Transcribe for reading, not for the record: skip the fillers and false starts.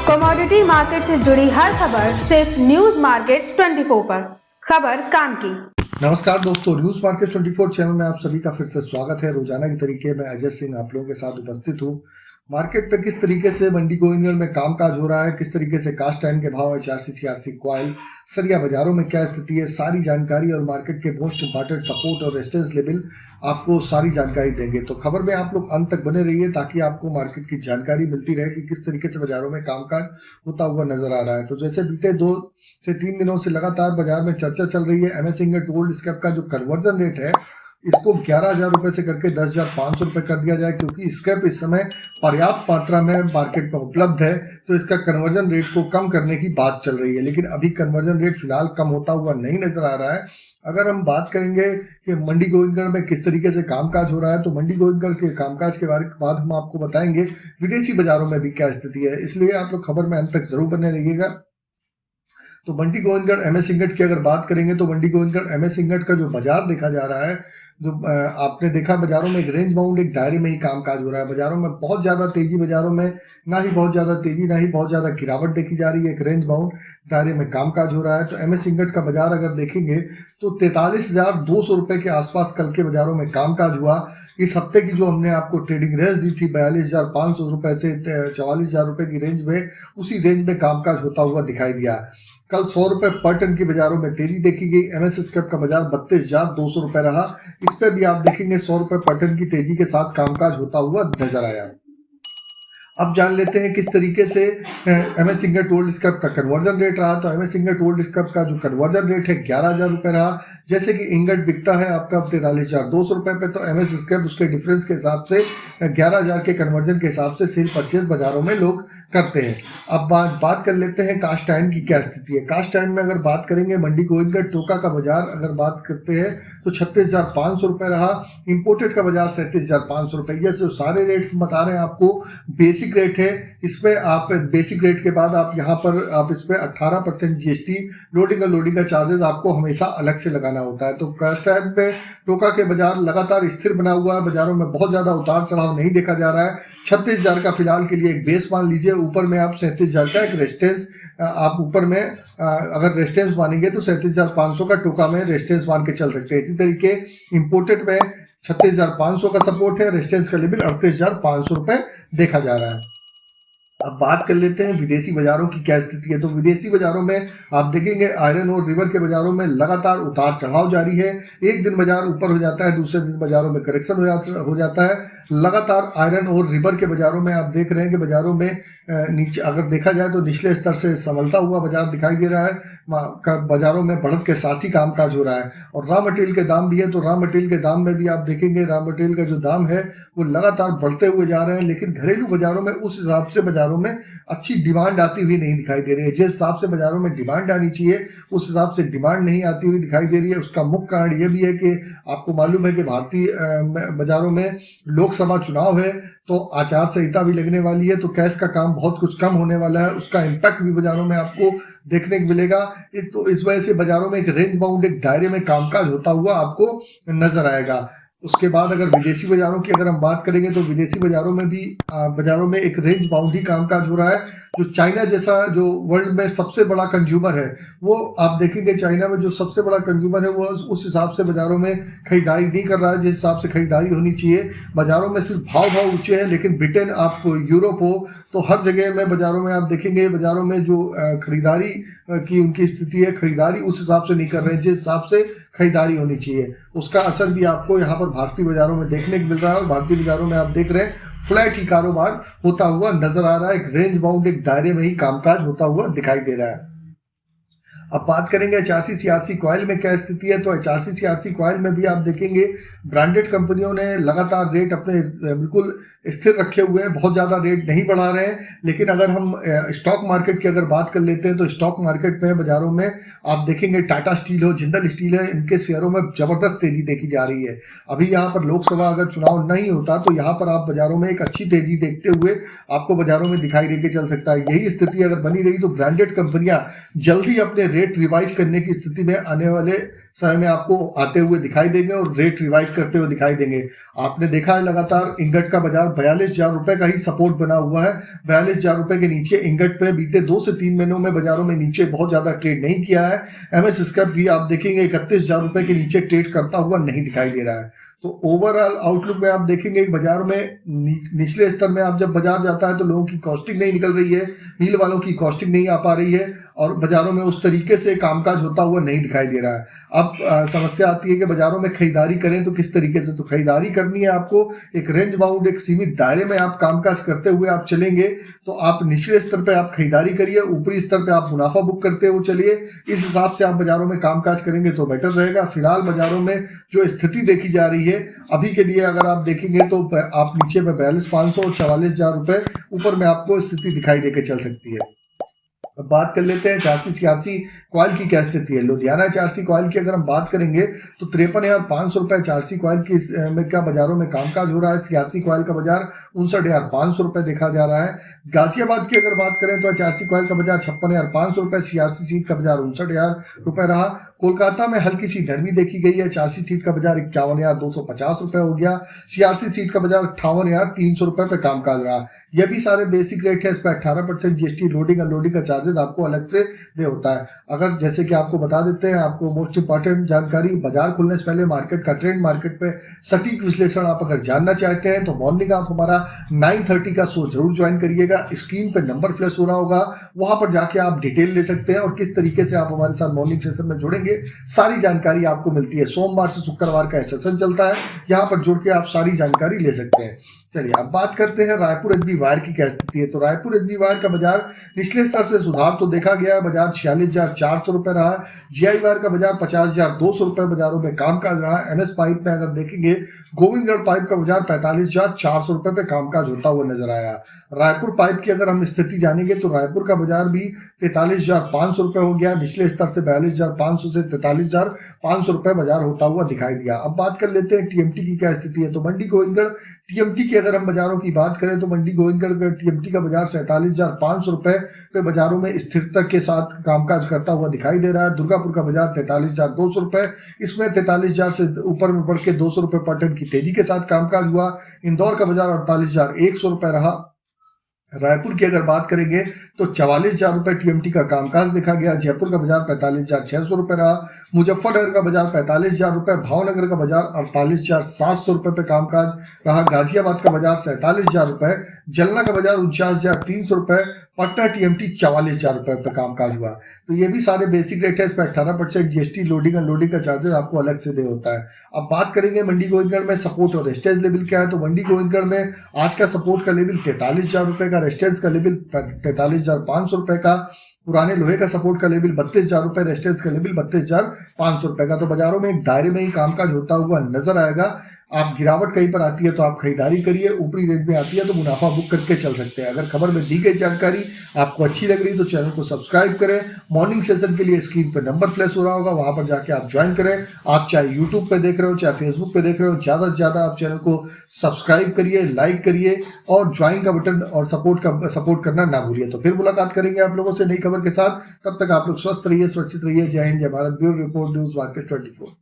Commodity market से जुड़ी हर खबर सिर्फ न्यूज मार्केट्स 24 पर। खबर काम की। नमस्कार दोस्तों, न्यूज मार्केट 24 चैनल में आप सभी का फिर से स्वागत है। रोजाना की तरीके मैं अजय सिंह आप लोगों के साथ उपस्थित हूँ। मार्केट पे किस तरीके से मंडी गोविंदगढ़ में कामकाज हो रहा है, किस तरीके से कास्ट आयरन के भाव, HRC CRC कॉइल, सरिया बाजारों में क्या स्थिति है, सारी जानकारी और मार्केट के मोस्ट इंपॉर्टेंट सपोर्ट और रेजिस्टेंस लेवल आपको सारी जानकारी देंगे। तो खबर में आप लोग अंत तक बने रहिए ताकि आपको मार्केट की जानकारी मिलती रहे कि किस तरीके से बाजारों में कामकाज होता हुआ नजर आ रहा है। तो जैसे बीते 2 से 3 दिनों से लगातार बाजार में चर्चा चल रही है, MS इंगोट गोल्ड स्क्रैप का जो कन्वर्जन रेट है इसको 11,000 रुपये से करके 10,500 रुपये कर दिया जाए, क्योंकि स्क्रैप इस समय पर्याप्त मात्रा में मार्केट में उपलब्ध है। तो इसका कन्वर्जन रेट को कम करने की बात चल रही है, लेकिन अभी कन्वर्जन रेट फिलहाल कम होता हुआ नहीं नजर आ रहा है। अगर हम बात करेंगे कि मंडी गोविंदगढ़ में किस तरीके से कामकाज हो रहा है, तो मंडी गोविंदगढ़ के कामकाज के बारे में बाद हम आपको बताएंगे विदेशी बाजारों में भी क्या स्थिति है, इसलिए आप लोग खबर में अंत तक जरूर बने रहिएगा। तो मंडी गोविंदगढ़ MS इंगोट की अगर बात करेंगे तो मंडी गोविंदगढ़ MS इंगोट का जो बाजार देखा जा रहा है, जो आपने देखा बाजारों में एक रेंज बाउंड एक दायरे में ही कामकाज हो रहा है। बाजारों में बहुत ज़्यादा तेजी, बाजारों में ना ही बहुत ज़्यादा तेजी ना ही बहुत ज़्यादा गिरावट देखी जा रही है। एक रेंज बाउंड दायरे में कामकाज हो रहा है। तो MS इंगोट का बाजार अगर देखेंगे तो 43,200 रुपये के आसपास कल के बाजारों में कामकाज हुआ। इस हफ्ते की जो हमने आपको ट्रेडिंग रेंज दी थी 42,500 रुपये से 44,000 रुपये की रेंज में, उसी रेंज में कामकाज होता हुआ दिखाई दिया। कल 100 रुपये पर टन की बाजारों में तेजी देखी गई। MS स्क्रैप का बाजार 32,200 रुपये रहा। इस पर भी आप देखेंगे 100 रुपये पर टन की तेजी के साथ कामकाज होता हुआ नजर आया। अब जान लेते हैं किस तरीके से MS इंगोट गोल्ड स्क्रैप का कन्वर्जन रेट रहा। तो MS इंगोट गोल्ड स्क्रैप का जो कन्वर्जन रेट है 11,000 रुपये रहा। जैसे कि इंगट बिकता है आपका 43,200 रुपये पे, तो MS स्क्रैप उसके डिफरेंस के हिसाब से 11,000 के कन्वर्जन के हिसाब से सेल परचेज बाजारों में लोग करते हैं। अब बात कर लेते हैं कास्ट आयरन की क्या स्थिति है। कास्ट आयरन में अगर बात करेंगे मंडी गोविंदगढ़ टोका का बाजार अगर बात करते हैं तो 36,500 रुपये रहा। इंपोर्टेड का बाजार 37,500 रुपये। ये जो सारे रेट बता रहे हैं आपको बेसिक रेट है। इसमें आप बेसिक रेट के बाद आप यहाँ पर आप इस पर 18% GST लोडिंग और लोडिंग का चार्जेस आपको हमेशा अलग से लगाना होता है। तो कास्ट आयरन पे टोका के बाजार लगातार स्थिर बना हुआ है। बाजारों में बहुत ज़्यादा उतार चढ़ाव नहीं देखा जा रहा है। 36,000 का फिलहाल के लिए एक बेस मान लीजिए। ऊपर में आप 37,000 का एक रेजिस्टेंस आप ऊपर में अगर रेजिस्टेंस मानेंगे तो 37,500 का टोका में रेजिस्टेंस मान के चल सकते हैं। इसी तरीके इंपोर्टेड में 36,500 का सपोर्ट है। रेजिस्टेंस का लेवल 38,500 रुपये देखा जा रहा है। अब बात कर लेते हैं विदेशी बाजारों की क्या स्थिति है। तो विदेशी बाजारों में आप देखेंगे आयरन और रिवर के बाजारों में लगातार उतार चढ़ाव जारी है। एक दिन बाजार ऊपर हो जाता है, दूसरे दिन बाजारों में करेक्शन हो जाता है। लगातार आयरन और रिवर के बाजारों में आप देख रहे हैं कि बाजारों में नीचे अगर देखा जाए तो निचले स्तर से संभलता हुआ बाजार दिखाई दे रहा है। बाजारों में बढ़त के साथ ही कामकाज हो रहा है। और रॉ मटेरियल के दाम भी है, तो रॉ मटेरियल के दाम में भी आप देखेंगे रॉ मटेरियल का जो दाम है वो लगातार बढ़ते हुए जा रहे हैं। लेकिन घरेलू बाजारों में उस हिसाब से बाजारों में अच्छी डिमांड आती हुई नहीं दिखाई दे रही है। जिस हिसाब से बाजारों में डिमांड आनी चाहिए उस हिसाब से डिमांड नहीं आती हुई दिखाई दे रही है। उसका मुख्य कारण यह भी है कि आपको मालूम है कि भारतीय बाजारों में लोकसभा चुनाव है, तो आचार संहिता भी लगने वाली है, तो कैश का काम बहुत कुछ कम होने वाला है। उसका इम्पैक्ट भी बाजारों में आपको देखने को मिलेगा। तो इस वजह से बाजारों में एक रेंज बाउंड एक दायरे में कामकाज होता हुआ आपको नजर आएगा। उसके बाद अगर विदेशी बाजारों की अगर हम बात करेंगे तो विदेशी बाजारों में भी बाजारों में एक रेंज बाउंड ही कामकाज हो रहा है। जो चाइना जैसा जो वर्ल्ड में सबसे बड़ा कंज्यूमर है, वो आप देखेंगे चाइना में जो सबसे बड़ा कंज्यूमर है वो उस हिसाब से बाजारों में खरीदारी नहीं कर रहा है जिस हिसाब से खरीदारी होनी चाहिए। बाजारों में सिर्फ भाव ऊंचे हैं, लेकिन ब्रिटेन आप यूरोप हो तो हर जगह में बाजारों में आप देखेंगे बाजारों में जो खरीदारी की उनकी स्थिति है, खरीदारी उस हिसाब से नहीं कर रहे हैं जिस हिसाब से खरीदारी होनी चाहिए। उसका असर भी आपको यहाँ पर भारतीय बाजारों में देखने को मिल रहा है। और भारतीय बाजारों में आप देख रहे हैं फ्लैट ही कारोबार होता हुआ नजर आ रहा है। एक रेंज बाउंड एक दायरे में ही कामकाज होता हुआ दिखाई दे रहा है। अब बात करेंगे HRC CRC कॉइल में क्या स्थिति है। तो HRC CRC कॉइल में भी आप देखेंगे ब्रांडेड कंपनियों ने लगातार रेट अपने बिल्कुल स्थिर रखे हुए हैं, बहुत ज़्यादा रेट नहीं बढ़ा रहे हैं। लेकिन अगर हम स्टॉक मार्केट की अगर बात कर लेते हैं तो स्टॉक मार्केट में बाजारों में आप देखेंगे टाटा स्टील हो, जिंदल स्टील है, इनके शेयरों में ज़बरदस्त तेज़ी देखी जा रही है। अभी यहाँ पर लोकसभा अगर चुनाव नहीं होता तो यहाँ पर आप बाजारों में एक अच्छी तेज़ी देखते हुए आपको बाजारों में दिखाई दे के चल सकता है। यही स्थिति अगर बनी रही तो ब्रांडेड कंपनियाँ जल्दी अपने रेट रिवाइज करने की स्थिति में आने वाले समय में आपको आते हुए दिखाई देंगे और रेट रिवाइज करते हुए दिखाई देंगे। आपने देखा है लगातार इंगट का बाजार 42,000 रुपए का ही सपोर्ट बना हुआ है। 42,000 रुपए के नीचे इंगट पे बीते 2 से 3 महीनों में बाजारों में नीचे बहुत ज्यादा ट्रेड नहीं किया है। MS स्क्रैप भी आप देखेंगे 31,000 रुपए के नीचे ट्रेड करता हुआ नहीं दिखाई दे रहा है। तो ओवरऑल आउटलुक में आप देखेंगे बाजार में निचले स्तर में आप जब बाजार जाता है तो लोगों की कॉस्टिंग नहीं निकल रही है, मिल वालों की कॉस्टिंग नहीं आ पा रही है और बाजारों में उस तरीके से कामकाज होता हुआ नहीं दिखाई दे रहा है। अब समस्या आती है कि बाजारों में खरीदारी करें तो किस तरीके से, तो खरीदारी करनी है आपको एक रेंज बाउंड, एक सीमित दायरे में आप कामकाज करते हुए आप चलेंगे तो आप निचले स्तर पर आप खरीदारी करिए, ऊपरी स्तर पर आप मुनाफा बुक करते हुए चलिए। इस हिसाब से आप बाजारों में कामकाज करेंगे तो बेटर रहेगा। फिलहाल बाजारों में जो स्थिति देखी जा रही है अभी के लिए अगर आप देखेंगे तो आप नीचे में 42,500 और 44,000 रुपए ऊपर में आपको स्थिति दिखाई देकर चल सकती है। अब बात कर लेते हैं 400 कॉइल की क्या स्थिति है। लुधियाना 400 कॉइल की अगर हम बात करेंगे तो 53,500 रुपए 400 कॉइल की में क्या बाजारों में कामकाज हो रहा है। 400 कॉइल का बाजार 59,500 रुपए देखा जा रहा है। गाजियाबाद की अगर बात करें तो 400 कॉइल का बाजार 56,500 रुपए, 400 सीट का बाजार 59,000 रुपए रहा। कोलकाता में हल्की सी नरमी देखी गई है। 400 सीट का बाजार 51,250 रुपए हो गया। 400 सीट का बाजार 58,300 रुपए पे कामकाज रहा। ये भी सारे बेसिक रेट है। इस पर 18% GST लोडिंग अनलोडिंग का चार्जेस आपको अलग से दे होता है। अगर जैसे कि आपको बता देते हैं, आपको मोस्ट इंपॉर्टेंट जानकारी, बाजार खुलने से पहले मार्केट का ट्रेंड, मार्केट पे सटीक विश्लेषण आप अगर जानना चाहते हैं तो मॉर्निंग आप हमारा 9:30 का शो जरूर ज्वाइन करिएगा। स्क्रीन पे नंबर फ्लैश हो रहा होगा, वहां पर जाके आप डिटेल ले सकते हैं और किस तरीके से आप हमारे साथ मॉर्निंग सेशन में जुड़ेंगे सारी जानकारी आपको मिलती है। सोमवार से शुक्रवार का सेशन चलता है, यहाँ पर जुड़ के आप सारी जानकारी ले सकते हैं। चलिए अब बात करते हैं रायपुर एचबी वायर की क्या स्थिति है। तो रायपुर एचबी वायर का बाजार निचले स्तर से सुधार तो देखा गया है। बाजार 46,400 रुपए रहा। GI वायर का बाजार 50,200 रुपए बाजारों में कामकाज रहा। MS पाइप में अगर देखेंगे गोविंदगढ़ पाइप का बाजार 45,400 रुपए पे कामकाज होता हुआ नजर आया। रायपुर पाइप की अगर हम स्थिति जानेंगे तो रायपुर का बाजार भी 43,500 रुपए हो गया। निचले स्तर से 42,500 से 43,500 रुपए बाजार होता हुआ दिखाई दिया। अब बात कर लेते हैं TMT की क्या स्थिति है। तो मंडी गोविंदगढ़ TMT की अगर हम बाजारों की बात करें तो मंडी गोविंदगढ़ का TMT का बाजार 47,500 रुपए पे बाजारों में स्थिरता के साथ कामकाज करता हुआ दिखाई दे रहा है। दुर्गापुर का बाजार 43,200 रुपए, इसमें 43,000 से ऊपर में बढ़ के 200 रुपए पर टन की तेजी के साथ कामकाज हुआ। इंदौर का बाजार 48,100 रुपए रहा। रायपुर की अगर बात करेंगे तो 44,000 रुपए TMT का कामकाज देखा गया। जयपुर का बाजार 45,600 रुपए रहा। मुजफ्फरनगर का बाजार 45,000 रुपए, भावनगर का बाजार 48,700 रुपए पे कामकाज रहा। गाजियाबाद का बाजार 47,000 रुपए, जलना का बाजार 49,300 रुपए, पटना TMT 44,000 रुपए पे कामकाज हुआ। तो ये भी सारे बेसिक रेट है। इस पर 18% GST लोडिंग अनलोडिंग का चार्जेस आपको अलग से दे होता है। अब बात करेंगे मंडी गोविंदगढ़ में सपोर्ट और रेजिस्टेंस लेवल क्या है। तो मंडी गोविंदगढ़ में आज का सपोर्ट का लेवल 43,000 रुपए का, रेजिस्टेंस का लेवल 43,500 रुपए का, पुराने लोहे का सपोर्ट का लेवल 32,000 रुपए, रेजिस्टेंस का लेवल 32,500 रुपए का। तो बाजारों में एक दायरे में ही कामकाज होता हुआ नजर आएगा। आप गिरावट कहीं पर आती है तो आप खरीदारी करिए, ऊपरी रेंज में आती है तो मुनाफा बुक करके चल सकते हैं। अगर खबर में दी गई जानकारी आपको अच्छी लग रही तो चैनल को सब्सक्राइब करें। मॉर्निंग सेशन के लिए स्क्रीन पर नंबर फ्लैश हो रहा होगा, वहां पर जाके आप ज्वाइन करें। आप चाहे यूट्यूब पे देख रहे हो चाहे फेसबुक पे देख रहे हो, ज्यादा से ज्यादा आप चैनल को सब्सक्राइब करिए, लाइक करिए और ज्वाइन का बटन और सपोर्ट करना ना भूलिए। तो फिर मुलाकात करेंगे आप लोगों से नई खबर के साथ। तब तक आप लोग स्वस्थ रहिए, सुरक्षित रहिए। जय हिंद, जय Bharat. Bureau report, news market 24।